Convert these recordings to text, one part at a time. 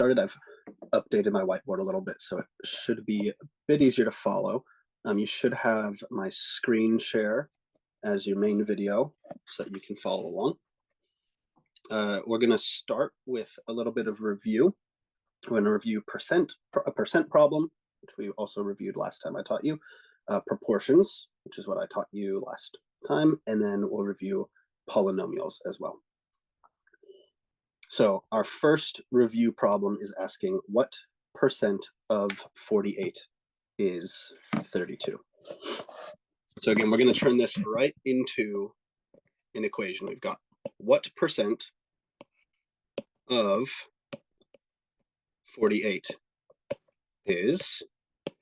started, I've updated my whiteboard a little bit, so it should be a bit easier to follow. You should have my screen share as your main video so that you can follow along. We're going to start with a little bit of review. We're going to review a percent problem, which we also reviewed last time I taught you, proportions, which is what I taught you last time, and then we'll review polynomials as well. So our first review problem is asking what percent of 48 is 32. So again, we're going to turn this right into an equation. We've got what percent of 48 is, and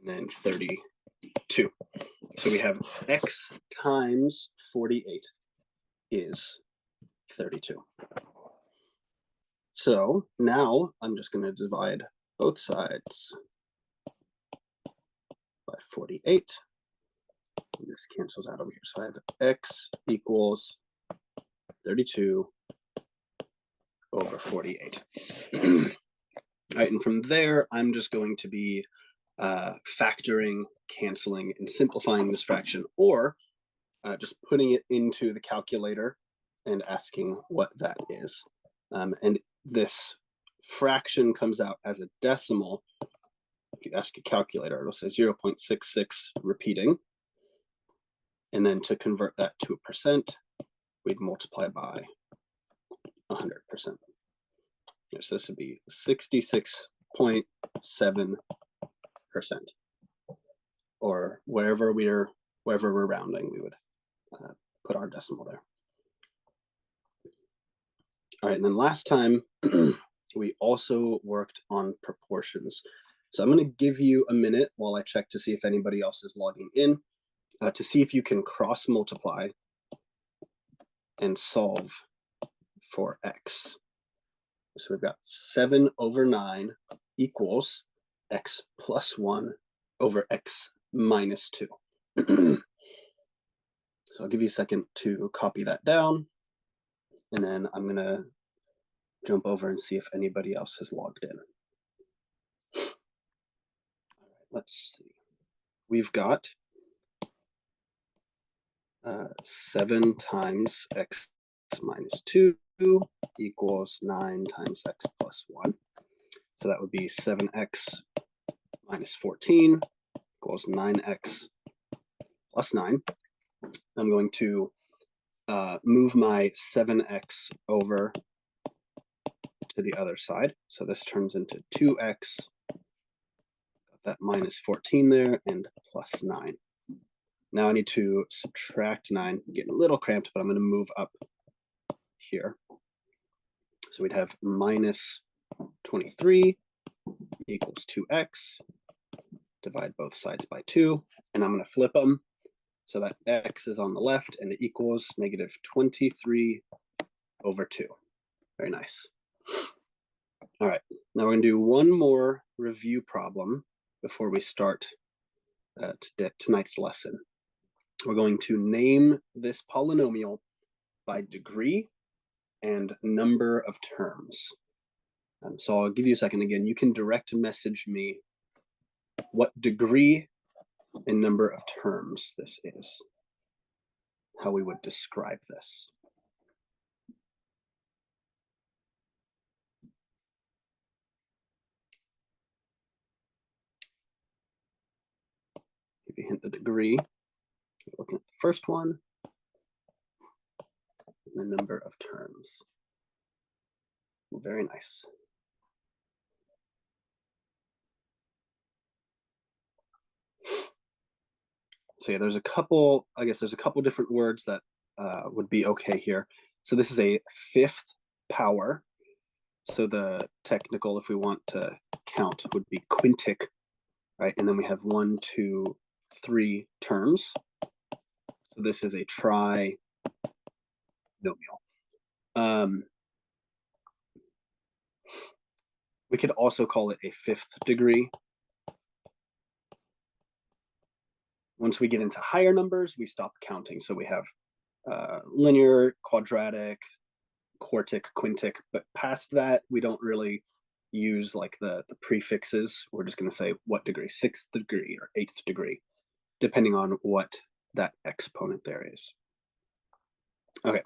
then 32. So we have x times 48 is 32. So now I'm just going to divide both sides by 48. And this cancels out over here. So I have x equals 32 over 48. All right, and from there, I'm just going to be factoring, canceling, and simplifying this fraction, or just putting it into the calculator and asking what that is. And this fraction comes out as a decimal. If you ask your calculator, it'll say 0.66 repeating. And then to convert that to a percent, we'd multiply by 100%. So this would be 66.7%, or wherever we're rounding, we would put our decimal there. All right, and then last time we also worked on proportions. So I'm going to give you a minute while I check to see if anybody else is logging in, to see if you can cross multiply and solve for x. So we've got 7 over 9 equals x plus 1 over x minus 2. So I'll give you a second to copy that down, and then I'm going to jump over and see if anybody else has logged in. All right, let's see. We've got 7 times x minus 2 equals 9 times x plus 1. So that would be 7x minus 14 equals 9x plus 9. I'm going to move my 7x over to the other side. So this turns into 2x, got that minus 14 there, and plus 9. Now I need to subtract 9. I'm getting a little cramped, but I'm going to move up here. So we'd have minus 23 equals 2x. Divide both sides by 2, and I'm going to flip them so that x is on the left and it equals negative 23 over 2. Very nice. All right, now we're going to do one more review problem before we start tonight's lesson. We're going to name this polynomial by degree and number of terms. So I'll give you a second again. You can direct message me what degree and number of terms this is, how we would describe this. If you hit the degree, looking at the first one, and the number of terms. Very nice. So yeah, there's a couple different words that would be okay here. So this is a fifth power. So the technical, if we want to count, would be quintic, right? And then we have 1, 2, 3 terms. So this is a trinomial. We could also call it a fifth degree. Once we get into higher numbers, we stop counting. So we have linear, quadratic, quartic, quintic, but past that, we don't really use like the prefixes. We're just going to say what degree, 6th degree or 8th degree, depending on what that exponent there is. Okay,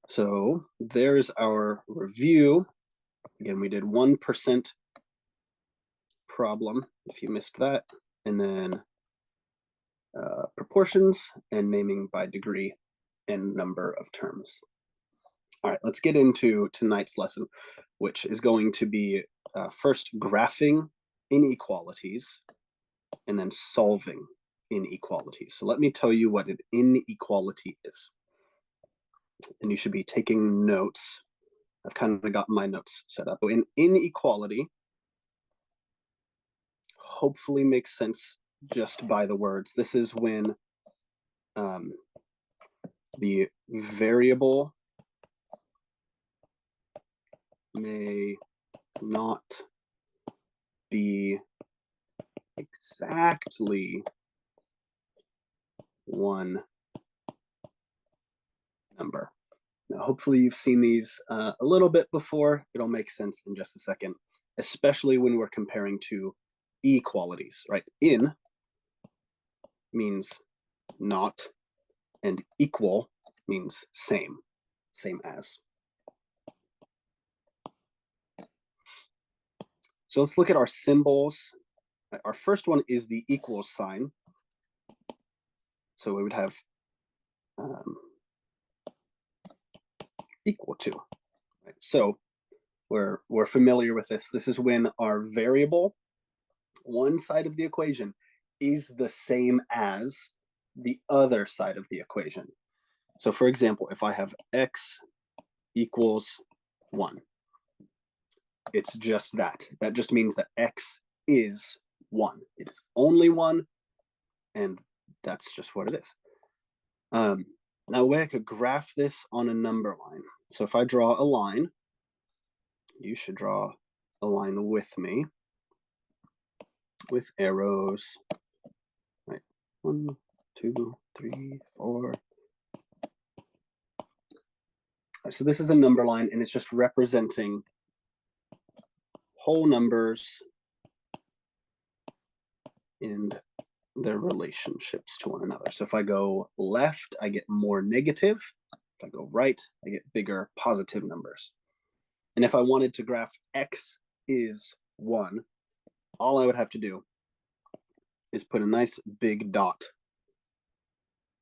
so there's our review. Again, we did 1% problem, if you missed that, and then proportions and naming by degree and number of terms. All right, let's get into tonight's lesson, which is going to be first graphing inequalities and then solving inequalities. So let me tell you what an inequality is. And you should be taking notes. I've kind of got my notes set up. An inequality hopefully makes sense just by the words. This is when the variable may not be exactly one number. Now, hopefully you've seen these a little bit before. It'll make sense in just a second, especially when we're comparing to equalities, right? In means not, and equal means same as. So let's look at our symbols. Our first one is the equal sign. So we would have equal to. Right? So we're familiar with this. This is when our variable, one side of the equation, is the same as the other side of the equation. So for example, if I have x equals 1, it's just that. That just means that x is 1. It is only 1, and that's just what it is. Now, a way I could graph this on a number line. So if I draw a line, you should draw a line with me, with arrows, right? 1, 2, 3, 4. Right, so this is a number line, and it's just representing whole numbers and their relationships to one another. So if I go left, I get more negative. If I go right, I get bigger positive numbers. And if I wanted to graph x is 1, all I would have to do is put a nice big dot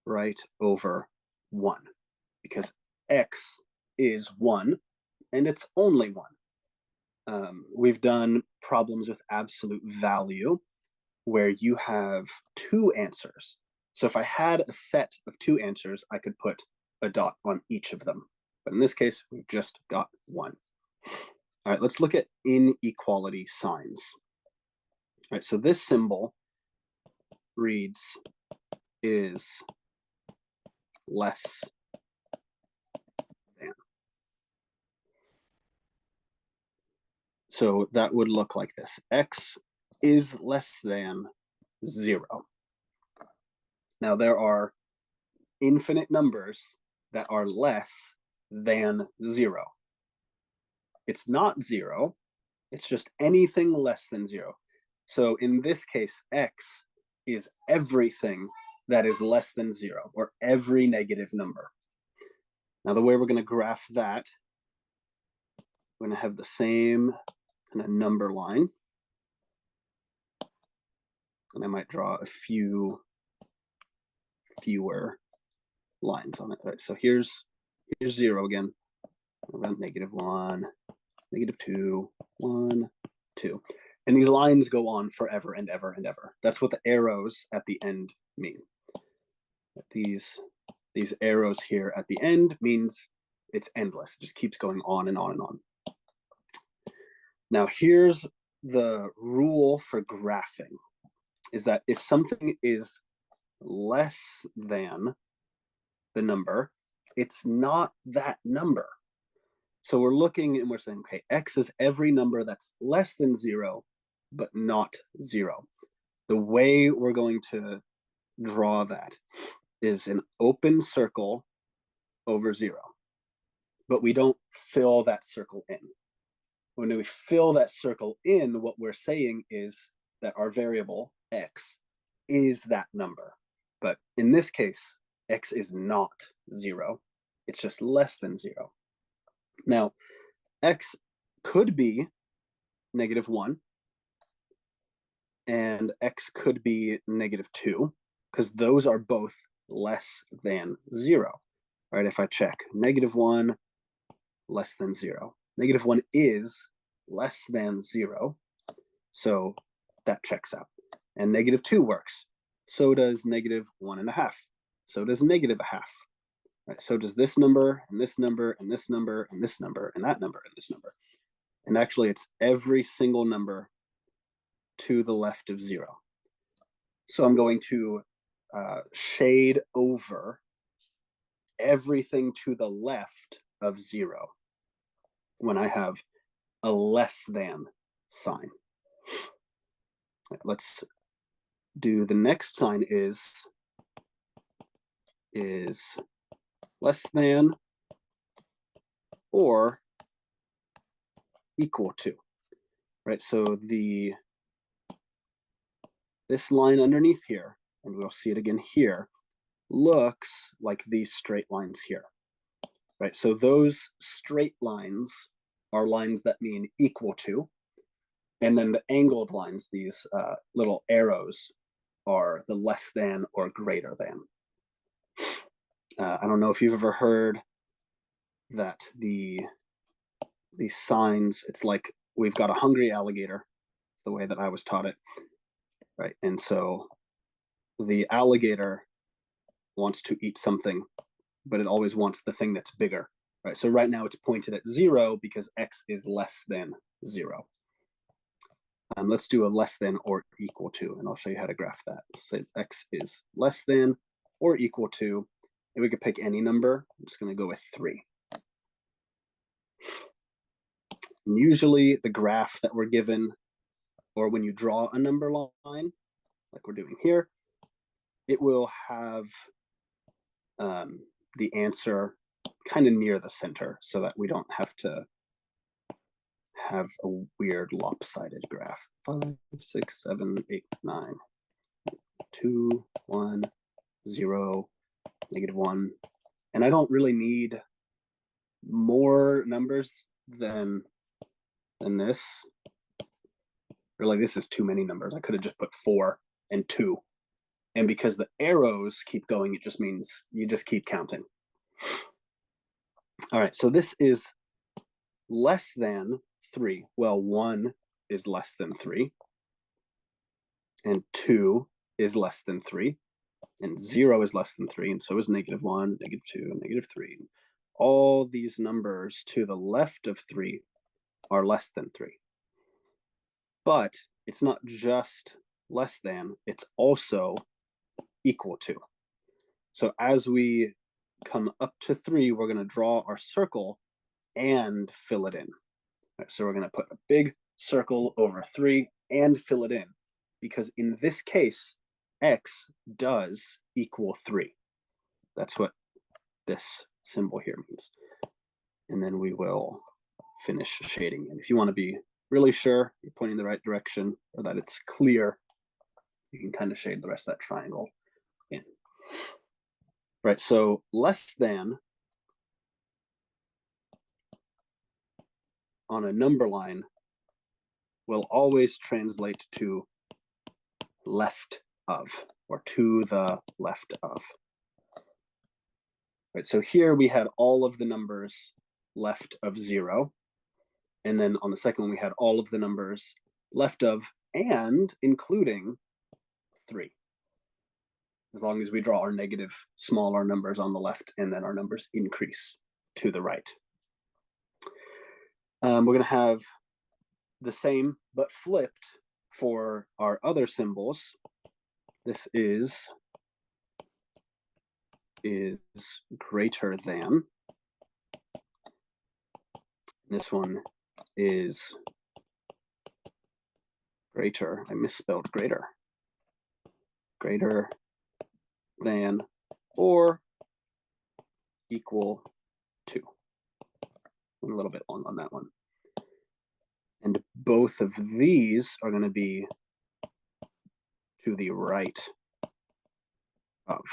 right over 1, because x is 1 and it's only 1. We've done problems with absolute value where you have 2 answers. So if I had a set of 2 answers, I could put a dot on each of them. But in this case, we've just got 1. All right, let's look at inequality signs. All right, so this symbol reads is less than. So that would look like this. X is less than 0. Now there are infinite numbers that are less than 0. It's not 0, it's just anything less than 0. So in this case, x is everything that is less than 0, or every negative number. Now the way we're going to graph that, we're going to have the same kind of number line. And I might draw a fewer lines on it. All right, so here's 0 again. About -1, -2, 1, 2. And these lines go on forever and ever and ever. That's what the arrows at the end mean. These arrows here at the end means it's endless. It just keeps going on and on and on. Now here's the rule for graphing, is that if something is less than the number, it's not that number. So we're looking and we're saying, okay, x is every number that's less than 0, but not 0. The way we're going to draw that is an open circle over 0, but we don't fill that circle in. when we fill that circle in, what we're saying is that our variable x is that number. But in this case, x is not 0. It's just less than 0. Now, x could be -1, and x could be -2, because those are both less than 0. Right? If I check -1, less than 0. -1 is less than 0, so that checks out. And -2 works. So does -1.5. So does -0.5. Right? So does this number, and this number, and this number, and this number, and that number, and this number. And actually, it's every single number to the left of 0. So I'm going to shade over everything to the left of 0 when I have a less than sign. Let's do the next sign is less than or equal to, right? So this line underneath here, and we'll see it again here, looks like these straight lines here, right? So those straight lines are lines that mean equal to, and then the angled lines, these little arrows, are the less than or greater than. I don't know if you've ever heard that these signs, it's like we've got a hungry alligator. It's the way that I was taught it, right? And so the alligator wants to eat something, but it always wants the thing that's bigger, right? So right now it's pointed at 0 because x is less than 0. Let's do a less than or equal to, and I'll show you how to graph that. Say x is less than or equal to, and we could pick any number. I'm just going to go with 3. And usually the graph that we're given, or when you draw a number line, like we're doing here, it will have the answer kind of near the center so that we don't have to have a weird lopsided graph. 5, 6, 7, 8, 9, 2, 1, 0, -1. And I don't really need more numbers than this. Really, this is too many numbers. I could have just put 4 and 2. And because the arrows keep going, it just means you just keep counting. All right, so this is less than 3. Well, 1 is less than 3. And 2 is less than 3. And 0 is less than 3. And so is -1, -2, -3. All these numbers to the left of 3 are less than 3. But it's not just less than, it's also equal to. So as we come up to 3, we're going to draw our circle and fill it in. Right, so we're going to put a big circle over 3 and fill it in, because in this case, x does equal 3. That's what this symbol here means. And then we will finish shading. And if you want to be really sure you're pointing the right direction or that it's clear, you can kind of shade the rest of that triangle in. Right, so less than on a number line will always translate to left of, or to the left of. Right, so here we had all of the numbers left of 0. And then on the second one, we had all of the numbers left of and including 3. As long as we draw our negative smaller numbers on the left, and then our numbers increase to the right. We're going to have the same but flipped for our other symbols. This is greater than. This one is greater. I misspelled greater. Greater than or equal to. I'm a little bit long on that one. And both of these are going to be to the right of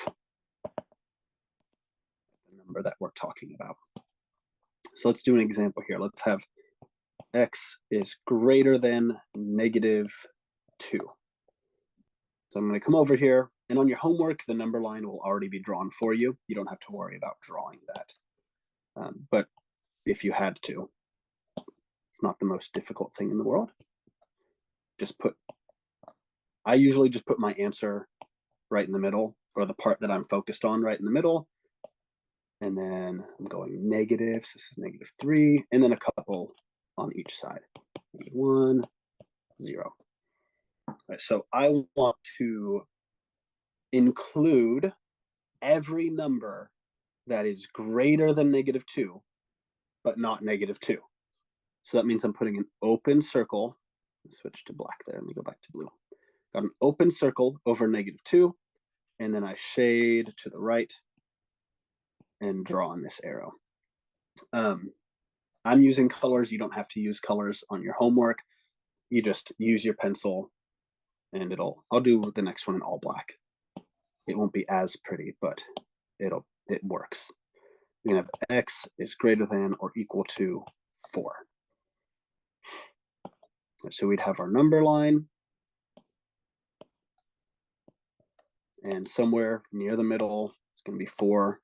the number that we're talking about. So let's do an example here. Let's have x is greater than -2. So I'm going to come over here, and on your homework, the number line will already be drawn for you. You don't have to worry about drawing that. But if you had to, it's not the most difficult thing in the world. I usually just put my answer right in the middle, or the part that I'm focused on right in the middle. And then I'm going negative, so this is -3, and then a couple on each side. -1, 0. All right, so I want to include every number that is greater than -2, but not -2. So that means I'm putting an open circle. Switch to black there. Let me go back to blue. Got an open circle over -2, and then I shade to the right and draw on this arrow. I'm using colors. You don't have to use colors on your homework. You just use your pencil, and I'll do the next one in all black. It won't be as pretty, but it works. We're gonna have x is greater than or equal to 4. So we'd have our number line, and somewhere near the middle, it's going to be 4.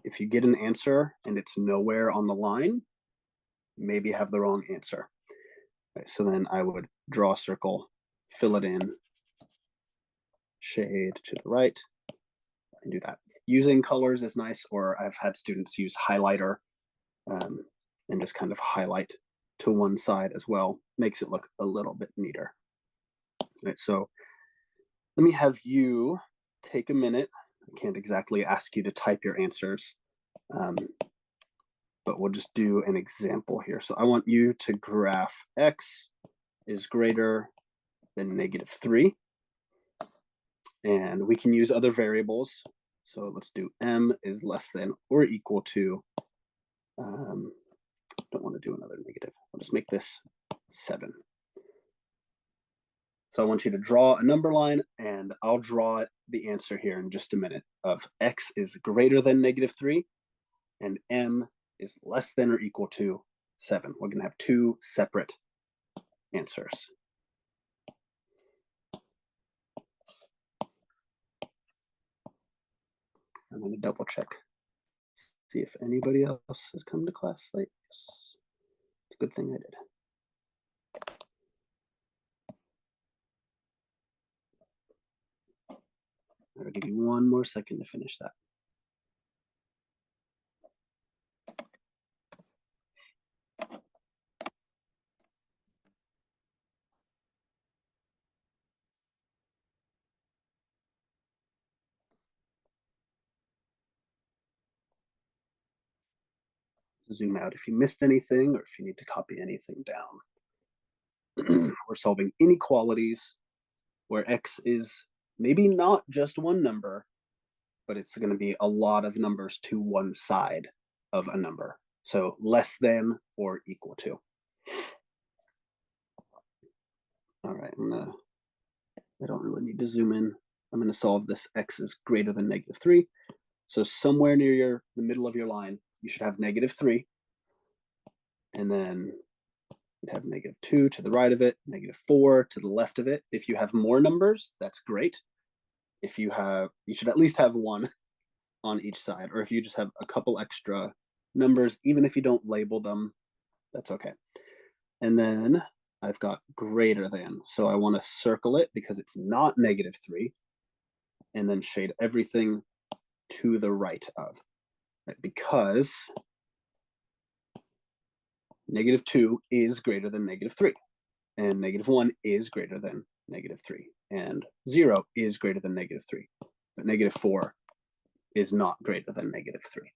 If you get an answer and it's nowhere on the line, maybe have the wrong answer. Right, so then I would draw a circle, fill it in, shade to the right, and do that. Using colors is nice, or I've had students use highlighter and just kind of highlight to one side as well. Makes it look a little bit neater. Right, so let me have you take a minute. I can't exactly ask you to type your answers, but we'll just do an example here. So I want you to graph x is greater than -3. And we can use other variables. So let's do m is less than or equal to, don't want to do another negative. I'll just make this 7. So I want you to draw a number line, and I'll draw the answer here in just a minute of x is greater than -3 and m is less than or equal to 7. We're going to have 2 separate answers. I'm going to double check, see if anybody else has come to class late. Yes, it's a good thing I did. I'll give you one more second to finish that. Zoom out if you missed anything or if you need to copy anything down. We're solving inequalities where x is maybe not just one number, but it's going to be a lot of numbers to one side of a number. So less than or equal to. All right, I don't really need to zoom in. I'm going to solve this x is greater than -3. So somewhere near the middle of your line, you should have -3. And then you'd have -2 to the right of it, -4 to the left of it. If you have more numbers, that's great. If you should at least have one on each side, or if you just have a couple extra numbers, even if you don't label them, that's okay. And then I've got greater than, so I want to circle it because it's not -3, and then shade everything to the right of, right? Because -2 is greater than -3, and -1 is greater than -3, and 0 is greater than -3, but -4 is not greater than -3.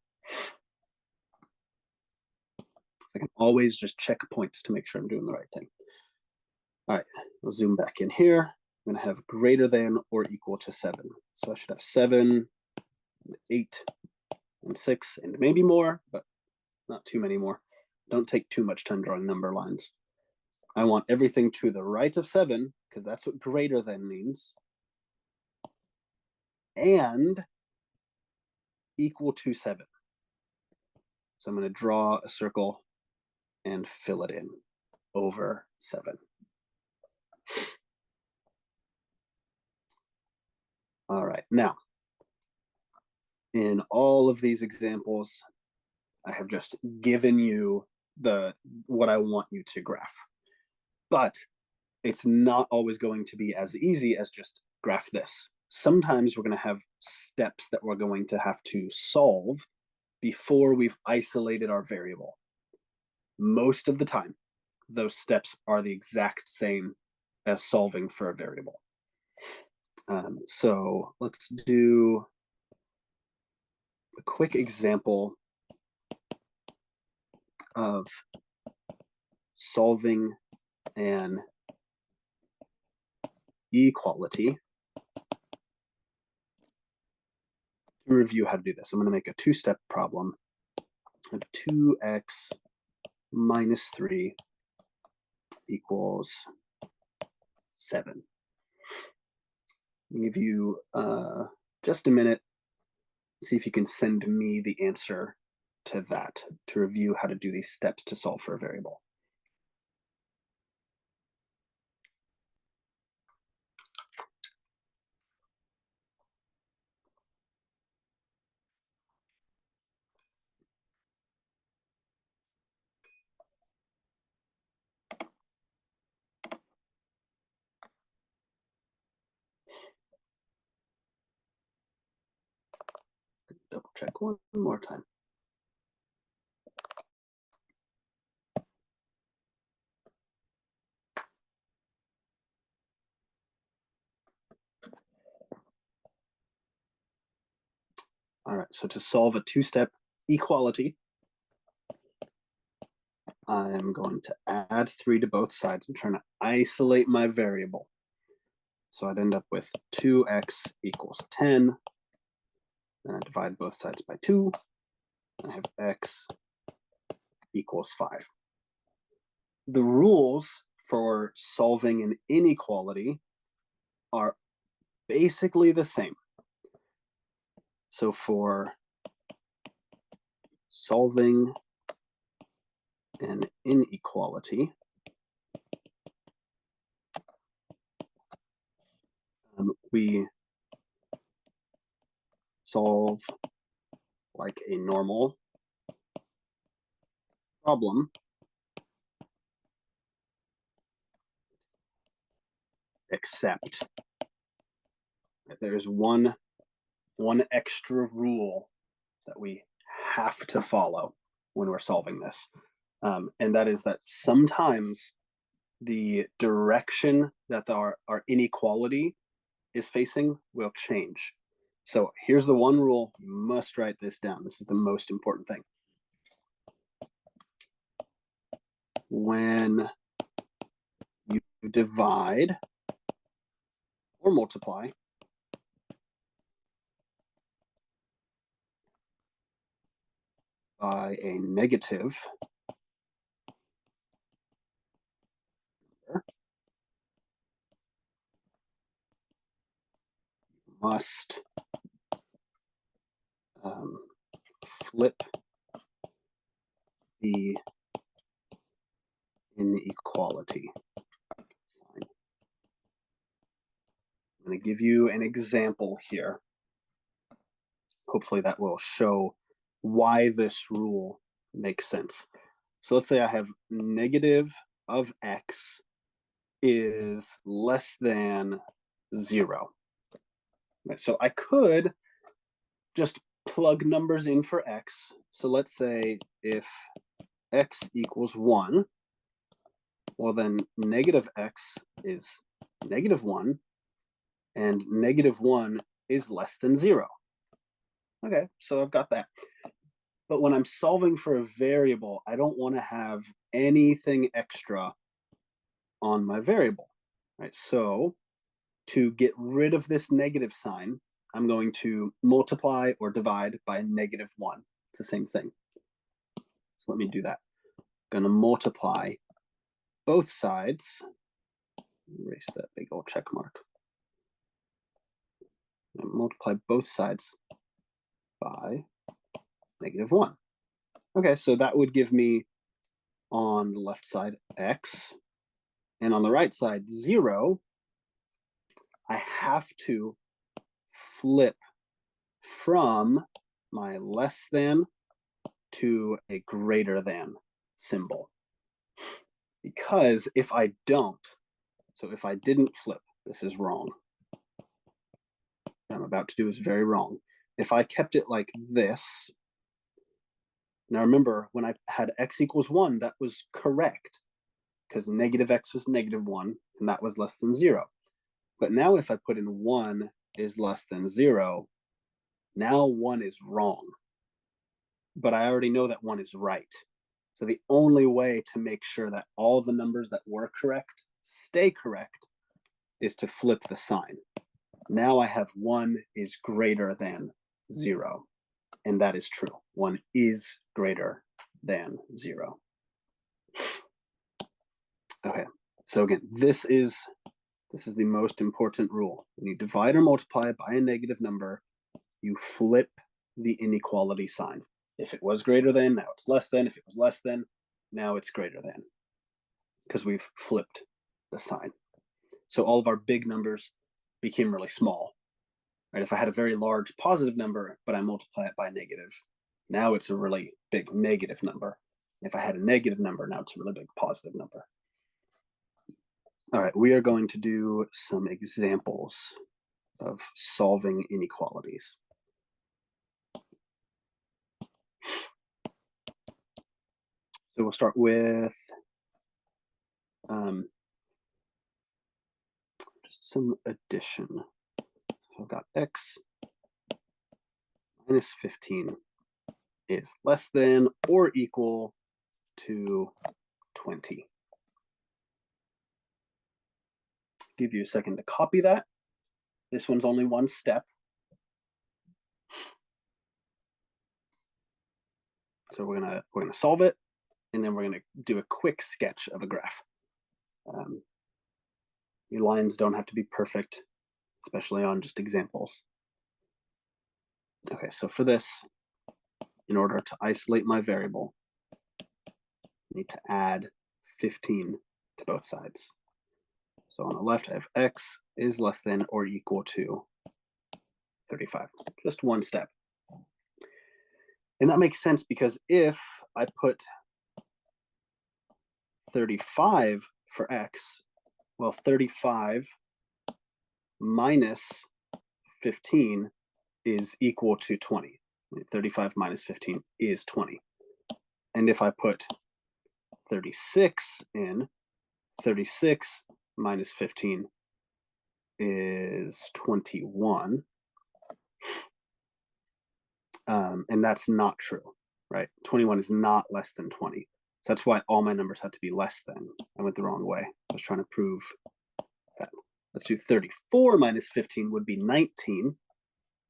So I can always just check points to make sure I'm doing the right thing. All right, we'll zoom back in here. I'm going to have greater than or equal to 7. So I should have 7, and 8, and 6, and maybe more, but not too many more. Don't take too much time drawing number lines. I want everything to the right of 7, because that's what greater than means, and equal to 7. So I'm going to draw a circle and fill it in over 7. All right, now, in all of these examples, I have just given you what I want you to graph. But it's not always going to be as easy as just graph this. Sometimes we're going to have steps that we're going to have to solve before we've isolated our variable. Most of the time, those steps are the exact same as solving for a variable. So let's do a quick example of solving an equality. To review how to do this, I'm going to make a two-step problem of 2x minus 3 equals 7. I'll give you just a minute, see if you can send me the answer to that, to review how to do these steps to solve for a variable. Double check one more time. All right, so to solve a two-step equality, I'm going to add 3 to both sides. I'm trying to isolate my variable. So I'd end up with 2x equals 10. Then I divide both sides by 2. I have x equals 5. The rules for solving an inequality are basically the same. So for solving an inequality, we solve like a normal problem, except there's one extra rule that we have to follow when we're solving this. And that is that sometimes the direction that our inequality is facing will change. So here's the one rule, you must write this down. This is the most important thing. When you divide or multiply by a negative number, you must flip the inequality sign. I'm going to give you an example here. Hopefully that will show why this rule makes sense. So let's say I have negative of x is less than 0. Right, so I could just plug numbers in for x. So let's say if x equals 1, well then negative x is negative 1, and negative 1 is less than 0. Okay, so I've got that. But when I'm solving for a variable, I don't want to have anything extra on my variable, right? So to get rid of this negative sign, I'm going to multiply or divide by -1. It's the same thing. So let me do that. going to multiply both sides. Erase that big old check mark. And multiply both sides by -1. Okay, so that would give me on the left side x, and on the right side 0. I have to flip from my less than to a greater than symbol. Because if I don't, so if I didn't flip, this is wrong. What I'm about to do is very wrong. If I kept it like this, now remember, when I had x equals 1, that was correct, because negative x was -1, and that was less than 0. But now if I put in 1 is less than 0, now 1 is wrong. But I already know that 1 is right. So the only way to make sure that all the numbers that were correct stay correct is to flip the sign. Now I have 1 is greater than 0. And that is true. 1 is greater than 0. Okay, so again, this is the most important rule. When you divide or multiply by a negative number, you flip the inequality sign. If it was greater than, now it's less than. If it was less than, now it's greater than, because we've flipped the sign. So all of our big numbers became really small. Right? If I had a very large positive number, but I multiply it by negative, now it's a really big negative number. If I had a negative number, now it's a really big positive number. All right, we are going to do some examples of solving inequalities. So we'll start with just some addition. So I've got x minus 15 is less than or equal to 20. Give you a second to copy that. This one's only one step. So we're gonna solve it, and then we're gonna do a quick sketch of a graph. Your lines don't have to be perfect, especially on just examples. Okay, so for this, in order to isolate my variable, I need to add 15 to both sides. So on the left, I have x is less than or equal to 35. Just one step. And that makes sense because if I put 35 for x, well, 35 minus 15 is equal to 20. 35 minus 15 is 20. And if I put 36 in, 36 minus 15 is 21. And that's not true, right? 21 is not less than 20. So that's why all my numbers have to be less than. I went the wrong way. I was trying to prove that. Let's do 34 minus 15 would be 19,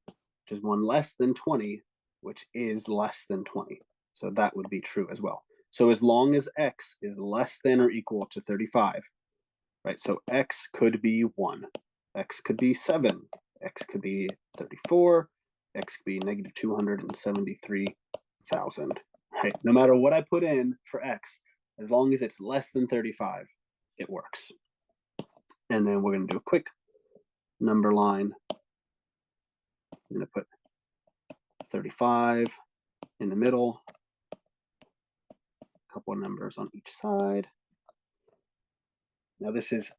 which is one less than 20, which is less than 20. So that would be true as well. So as long as x is less than or equal to 35, right? So x could be 1, x could be 7, x could be 34, x could be negative 273,000. Right? No matter what I put in for x, as long as it's less than 35, it works. And then we're going to do a quick number line. I'm going to put 35 in the middle, a couple of numbers on each side. Now this is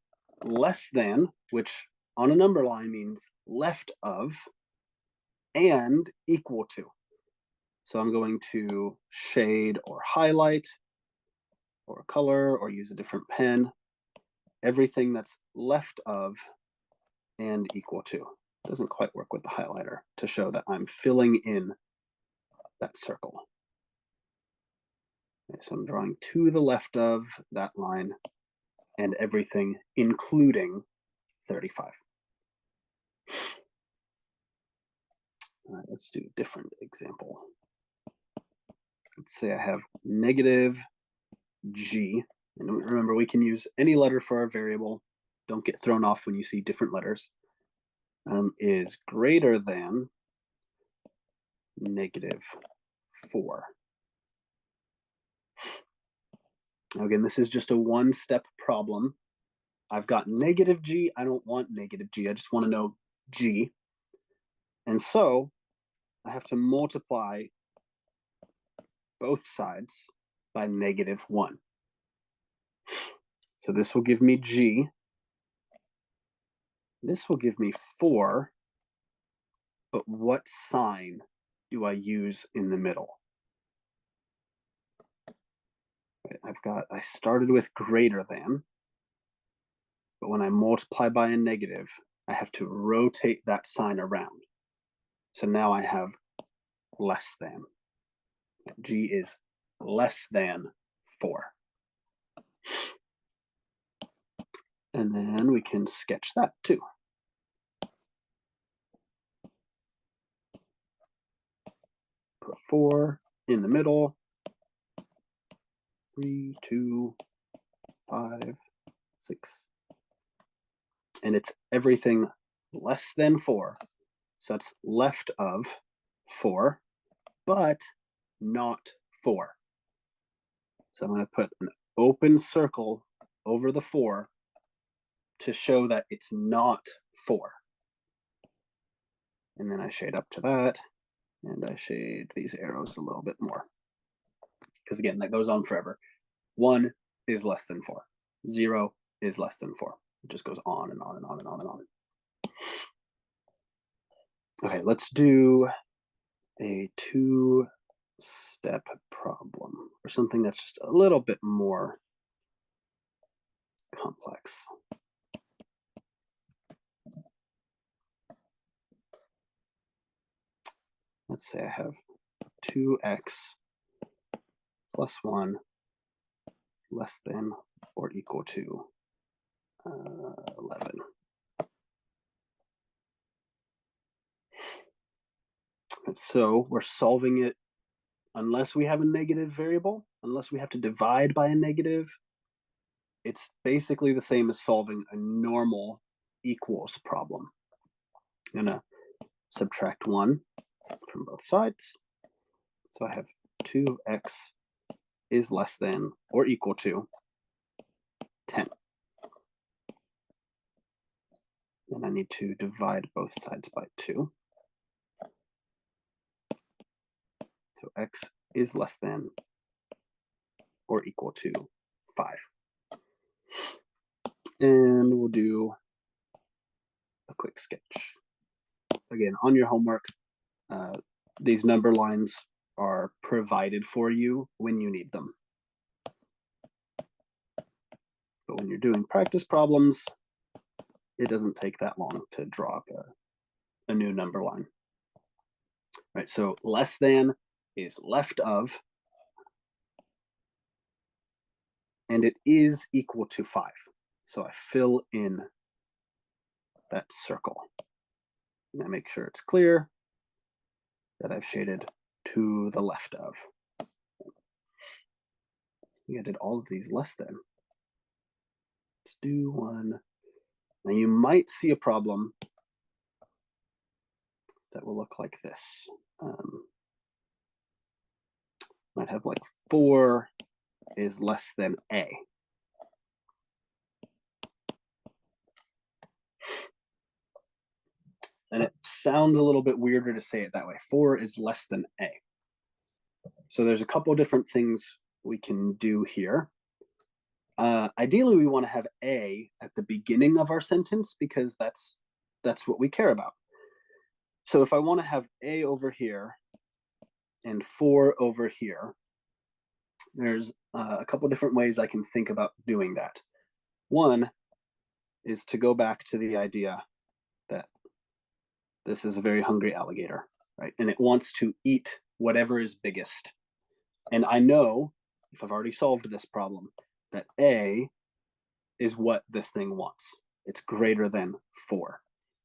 less than, which on a number line means left of, and equal to. So I'm going to shade or highlight or color or use a different pen everything that's left of and equal to. It doesn't quite work with the highlighter to show that I'm filling in that circle. Okay, so I'm drawing to the left of that line and everything including 35. All right, let's do a different example. Let's say I have negative g, and remember we can use any letter for our variable, don't get thrown off when you see different letters, is greater than -4. Again, this is just a one-step problem. I've got -g, I don't want -g, I just want to know g. And so I have to multiply both sides by -1. So this will give me g. This will give me 4, but what sign do I use in the middle? I started with greater than, but when I multiply by a negative, I have to rotate that sign around. So now I have less than. G is less than 4. And then we can sketch that too. Put 4 in the middle. 3, 2, 5, 6. And it's everything less than 4. So that's left of 4, but not 4. So I'm going to put an open circle over the 4 to show that it's not 4. And then I shade up to that, and I shade these arrows a little bit more. Because again, that goes on forever. 1 is less than 4. 0 is less than 4. It just goes on and on and on and on and on. Okay, let's do a 2-step problem, or something that's just a little bit more complex. Let's say I have 2x plus 1 is less than or equal to 11. And so we're solving it unless we have a negative variable, unless we have to divide by a negative. It's basically the same as solving a normal equals problem. I'm going to subtract 1 from both sides. So I have 2x is less than or equal to 10. Then I need to divide both sides by 2. So x is less than or equal to 5. And we'll do a quick sketch. Again, on your homework, these number lines are provided for you when you need them. But when you're doing practice problems, it doesn't take that long to draw up a new number line. Right, so less than is left of, and it is equal to 5. So I fill in that circle. And I make sure it's clear that I've shaded to the left of. I think I did all of these less than. Let's do one. Now you might see a problem that will look like this. Might have like 4 is less than a. And it sounds a little bit weirder to say it that way. 4 is less than a. So there's a couple different things we can do here. Ideally, we want to have a at the beginning of our sentence because that's what we care about. So if I want to have a over here and 4 over here, there's a couple different ways I can think about doing that. One is to go back to the idea that this is a very hungry alligator, right? And it wants to eat whatever is biggest. And I know, if I've already solved this problem, that a is what this thing wants. It's greater than 4.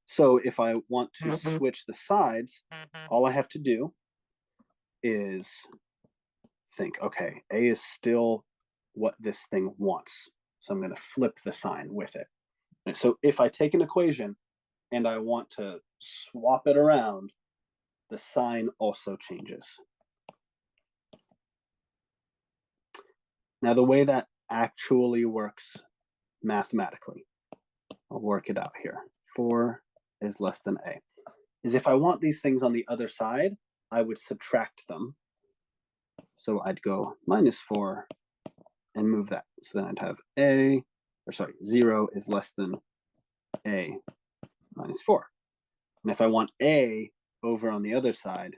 So if I want to switch the sides, all I have to do is think, okay, a is still what this thing wants. So I'm going to flip the sign with it. Right, so if I take an equation and I want to swap it around, the sign also changes. Now, the way that actually works mathematically, I'll work it out here. 4 is less than a. Is if I want these things on the other side, I would subtract them. So I'd go -4 and move that. So then I'd have 0 is less than a minus 4. And if I want a over on the other side,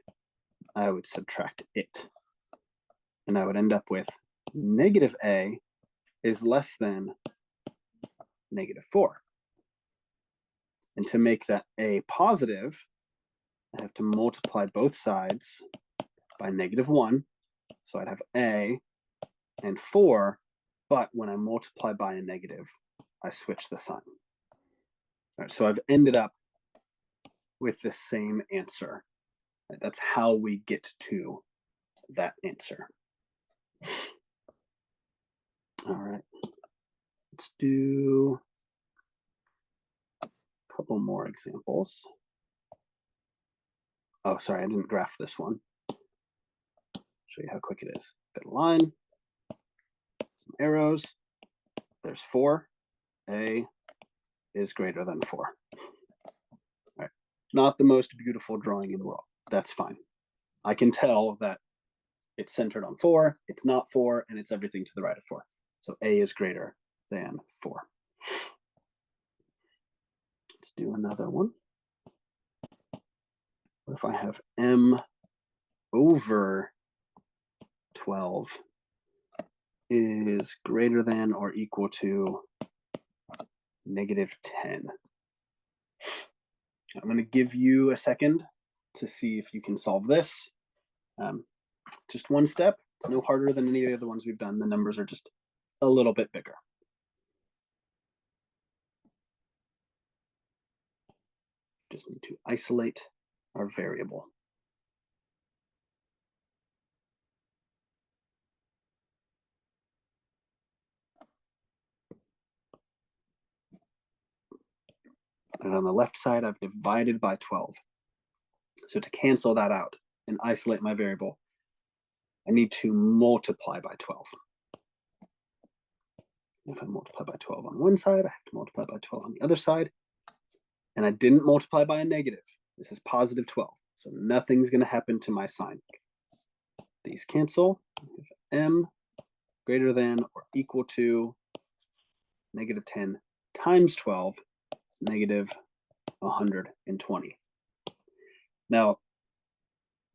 I would subtract it. And I would end up with -a is less than -4. And to make that a positive, I have to multiply both sides by -1. So I'd have a and 4, but when I multiply by a negative, I switch the sign. All right, so I've ended up with the same answer. Right, that's how we get to that answer. All right, let's do a couple more examples. Oh, sorry, I didn't graph this one. Show you how quick it is. Got a line, some arrows. There's 4. A is greater than 4. All right, not the most beautiful drawing in the world. That's fine. I can tell that it's centered on 4, it's not 4, and it's everything to the right of 4. So a is greater than 4. Let's do another one. What if I have m over 12 is greater than or equal to -10? I'm going to give you a second to see if you can solve this. Just one step. It's no harder than any of the other ones we've done. The numbers are just a little bit bigger. Just need to isolate our variable. And on the left side, I've divided by 12. So to cancel that out and isolate my variable, I need to multiply by 12. If I multiply by 12 on one side, I have to multiply by 12 on the other side. And I didn't multiply by a negative. This is +12. So nothing's going to happen to my sign. These cancel. If m greater than or equal to -10 times 12 is -120. Now,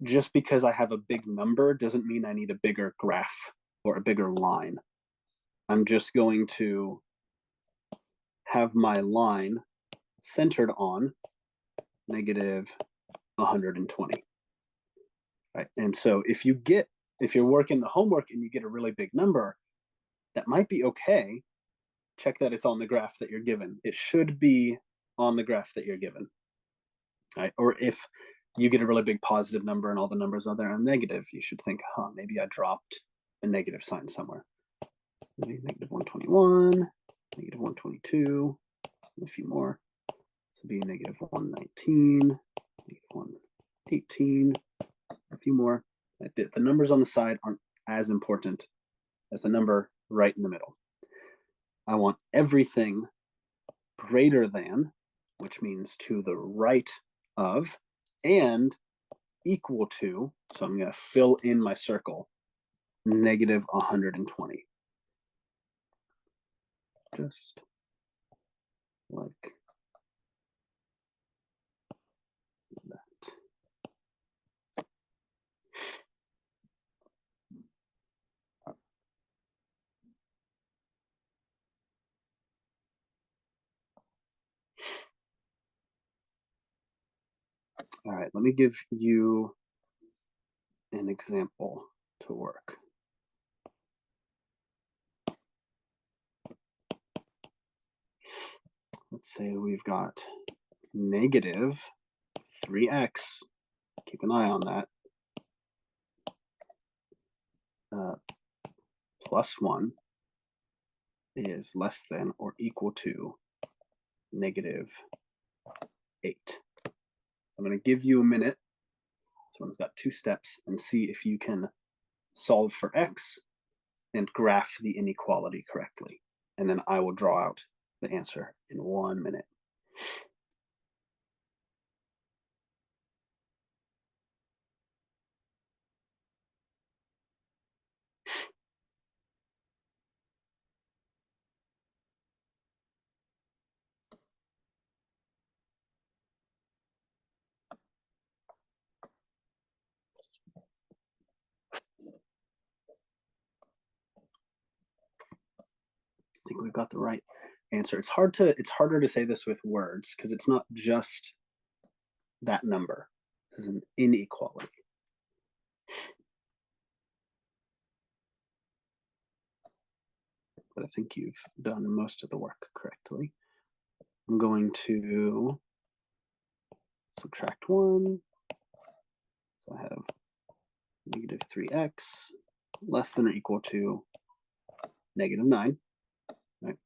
just because I have a big number doesn't mean I need a bigger graph or a bigger line. I'm just going to have my line centered on -120. Right? And so if you're working the homework and you get a really big number, that might be okay. Check that it's on the graph that you're given. It should be on the graph that you're given. Right? Or if you get a really big positive number and all the numbers are there are negative, you should think, maybe I dropped a negative sign somewhere. Maybe -121, -122, a few more. This would be -119, -118, a few more. The numbers on the side aren't as important as the number right in the middle. I want everything greater than, which means to the right of, and equal to, so I'm going to fill in my circle, -120. Just like that. All right, let me give you an example to work. Let's say we've got -3x, keep an eye on that, +1 is less than or equal to -8. I'm going to give you a minute. This one's got 2 steps, and see if you can solve for x and graph the inequality correctly. And then I will draw out the answer in 1 minute. I think we've got the right answer. It's harder to say this with words because it's not just that number. This is an inequality. But I think you've done most of the work correctly. I'm going to subtract 1. So I have -3x less than or equal to -9. Right?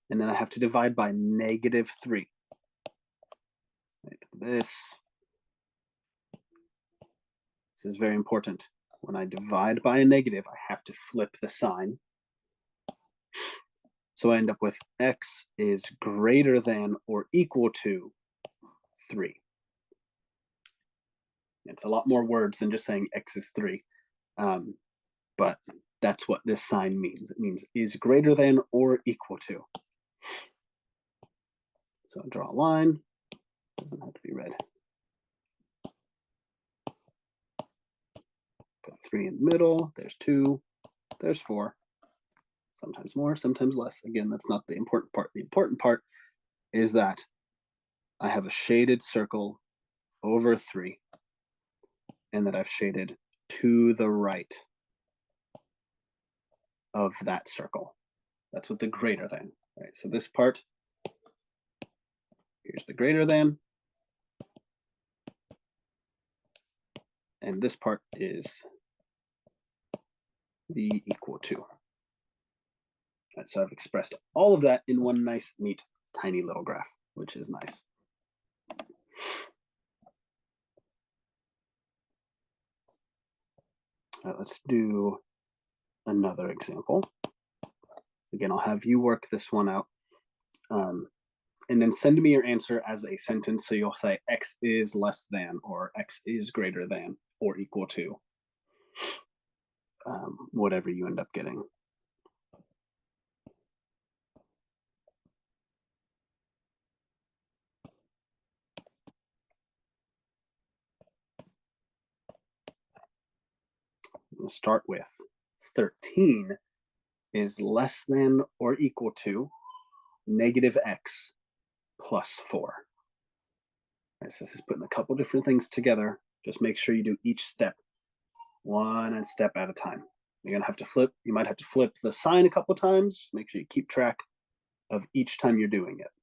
And then I have to divide by -3. Right? This is very important. When I divide by a negative, I have to flip the sign. So I end up with x is greater than or equal to 3. It's a lot more words than just saying x is 3. But that's what this sign means. It means is greater than or equal to. So I draw a line. Doesn't have to be red. Put 3 in the middle. There's 2. There's 4. Sometimes more, sometimes less. Again, that's not the important part. The important part is that I have a shaded circle over 3 and that I've shaded to the right of that circle. That's what the greater than, right? So this part, here's the greater than, and this part is the equal to. Right, so I've expressed all of that in one nice, neat, tiny little graph, which is nice. Let's do another example. Again, I'll have you work this one out. And then send me your answer as a sentence. So you'll say x is less than, or x is greater than, or equal to, whatever you end up getting. We'll start with 13 is less than or equal to -x plus 4. Right, so this is putting a couple different things together. Just make sure you do each step one step at a time. You're gonna have to flip. You might have to flip the sign a couple times. Just make sure you keep track of each time you're doing it.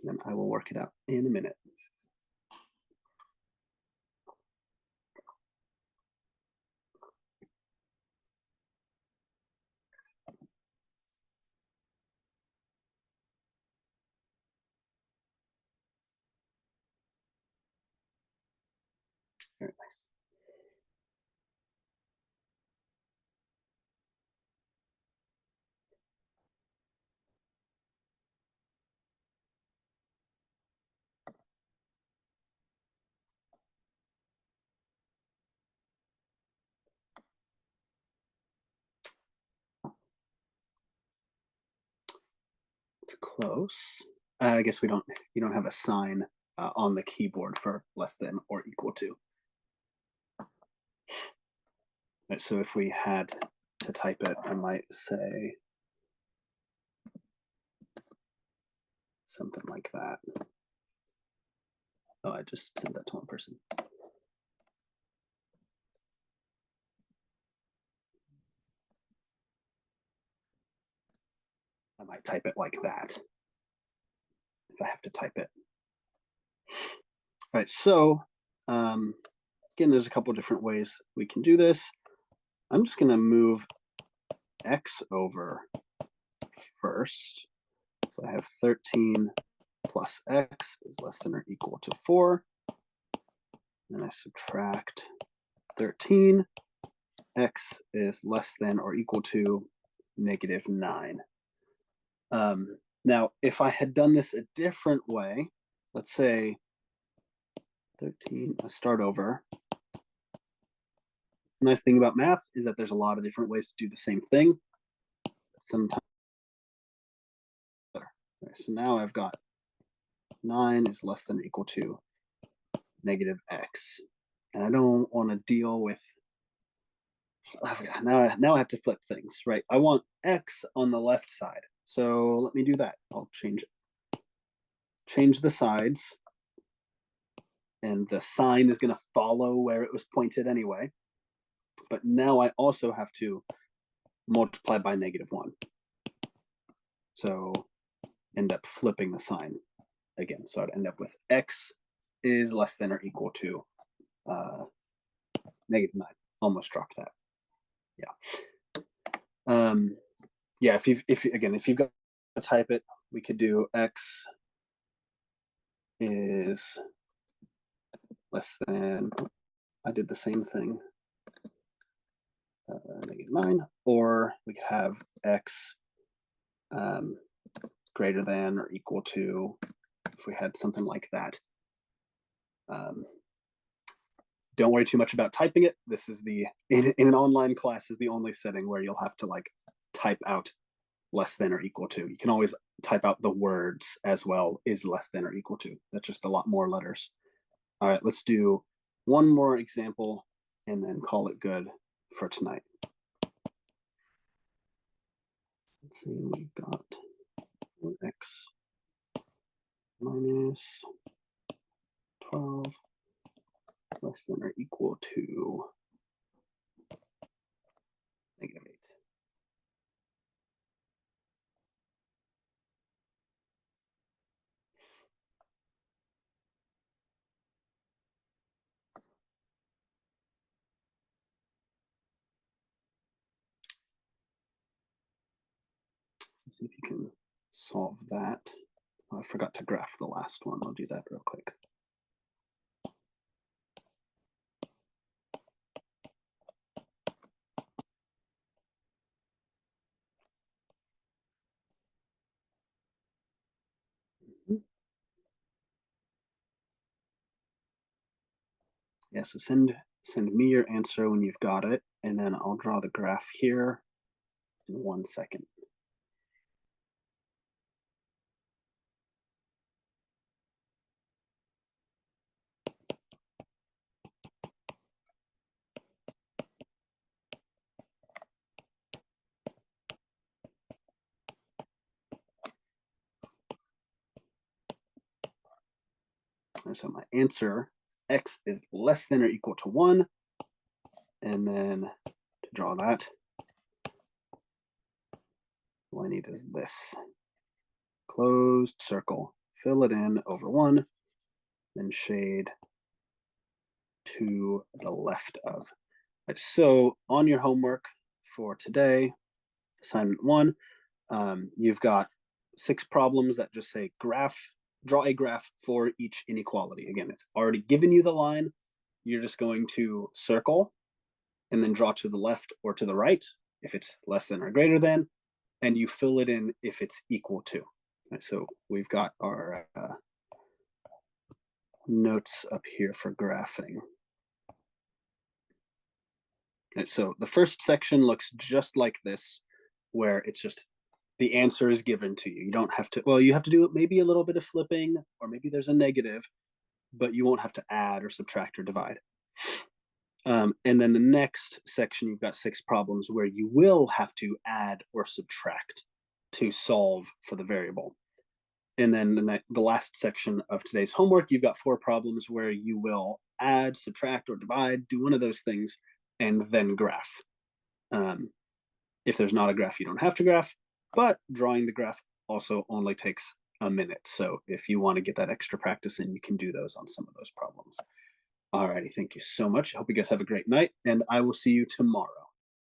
And I will work it out in a minute. Very nice. It's close. I guess you don't have a sign on the keyboard for less than or equal to. Right, so if we had to type it, I might say something like that. Oh, I just sent that to one person. I might type it like that if I have to type it. All right, so again, there's a couple different ways we can do this. I'm just going to move x over first. So I have 13 plus x is less than or equal to 4. Then I subtract 13. X is less than or equal to negative 9. Now, if I had done this a different way, let's say 13, I start over. The nice thing about math is that there's a lot of different ways to do the same thing. Sometimes. Okay, so now I've got 9 is less than or equal to negative x. And I don't want to deal with, now I have to flip things, right? I want x on the left side. So let me do that. I'll change it. Change the sides. And the sign is going to follow where it was pointed anyway. But now I also have to multiply by negative 1. So end up flipping the sign again. So I'd end up with x is less than or equal to negative 9. Almost dropped that. Yeah. Yeah, if you've got to type it, we could do x is less than, I did the same thing, negative 9, or we could have x greater than or equal to, if we had something like that. Don't worry too much about typing it. This is in an online class is the only setting where you'll have to like type out less than or equal to. You can always type out the words as well, is less than or equal to. That's just a lot more letters. All right, let's do one more example and then call it good for tonight. Let's see, we've got x minus 12 less than or equal to negative 8. Let's see if you can solve that. Oh, I forgot to graph the last one. I'll do that real quick. Yeah, so send me your answer when you've got it, and then I'll draw the graph here in 1 second. And so my answer, x is less than or equal to 1, and then to draw that, all I need is this. Closed circle, fill it in over 1, then shade to the left of. Right, so on your homework for today, assignment 1, you've got 6 problems that just say draw a graph for each inequality. Again, it's already given you the line. You're just going to circle and then draw to the left or to the right if it's less than or greater than, and you fill it in if it's equal to. Right, so we've got our notes up here for graphing. Right, so the first section looks just like this, where it's just the answer is given to you. You don't have to, well, you have to do maybe a little bit of flipping, or maybe there's a negative, but you won't have to add or subtract or divide. And then the next section, you've got 6 problems where you will have to add or subtract to solve for the variable. And then the last section of today's homework, you've got 4 problems where you will add, subtract, or divide, do one of those things, and then graph. If there's not a graph, you don't have to graph, but drawing the graph also only takes a minute. So if you want to get that extra practice in, you can do those on some of those problems. All righty, thank you so much. I hope you guys have a great night, and I will see you tomorrow.